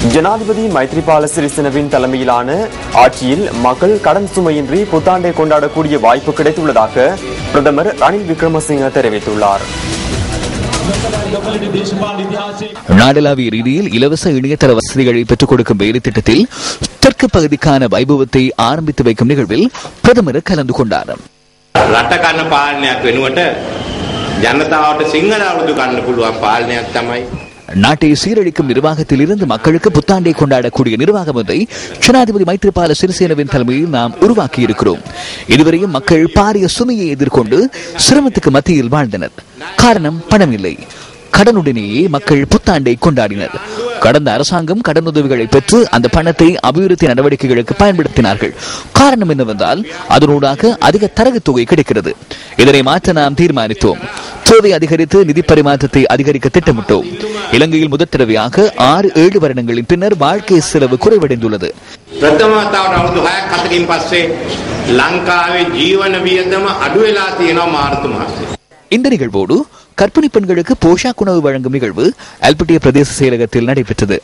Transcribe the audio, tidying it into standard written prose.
ஜனாதிபதி மைத்ரிபால சிறிசேனவின் தலைமையிலான ஆட்சியில் மக்கள் கடன் சுமையின்றி புத்தாண்டை கொண்டாடக்கூடிய வாய்ப்பு கிடைத்துள்ளதாக பிரதமர் ரணில் விக்ரமசிங்க தெரிவித்துள்ளார். நாடளாவிய ரீதியில் இலவச இணையதள வசதிகளை பெற்றுக் கொடுக்கும் வேலை திட்டத்தில் தெற்கு பகுதிக்கான வைபவத்தை ஆரம்பித்து வைக்கும் நிகழ்வில் பிரதமர் கலந்து கொண்டார். රටකන්න පාලනයක් වෙනුවට ජනතාවට සිංහල අවුරුදු ගන්න පුළුවන් පාලනයක් තමයි. நாட்டை சீரழிக்கும் நிர்வாகத்தில் இருந்து மக்களுக்கு புத்தாண்டை கொண்டாடக்கூடிய நிர்வாகம் ஒன்றை ஜனாதிபதி மைத்ரிபால சிறிசேனவின் தலைமையில் நாம் உருவாக்கி இருக்கிறோம். இதுவரையும் மக்கள் பாரிய சுமையை எதிர்கொண்டு சிரமத்துக்கு மத்தியில் வாழ்ந்தனர். காரணம் பணம் இல்லை. கடனுடனேயே மக்கள் புத்தாண்டை கொண்டாடினர். கடந்த அரசாங்கம் கடனுதவிகளை பெற்று அந்த பணத்தை அபிவிருத்தி நடவடிக்கைகளுக்கு பயன்படுத்தினார்கள். காரணம் என்னவென்றால் அதனூடாக அதிக தரகு தொகை கிடைக்கிறது. இதனை மாற்ற நாம் தீர்மானித்தோம். தேவை அதிகரித்து நிதி பரிமாற்றத்தை அதிகரிக்க திட்டமிட்டோம். இலங்கையில் முதல் தடவையாக 6-7 வருடங்களின் பின்னர் வாழ்க்கை செலவு குறைவடைந்துள்ளது. ප්‍රථමතාවට අවුරුදු 6-7කින් පස්සේ ලංකාවේ ජීවන වියදම අඩු වෙලා තියෙනවා මාර්තු මාසයේ. இந்த நிகழ்வோடு கர்ப்பிணி பெண்களுக்கு போஷாக் உணவு வழங்கும் நிகழ்வு அல்பட்டிய பிரதேச செயலகத்தில் நடைபெற்றது.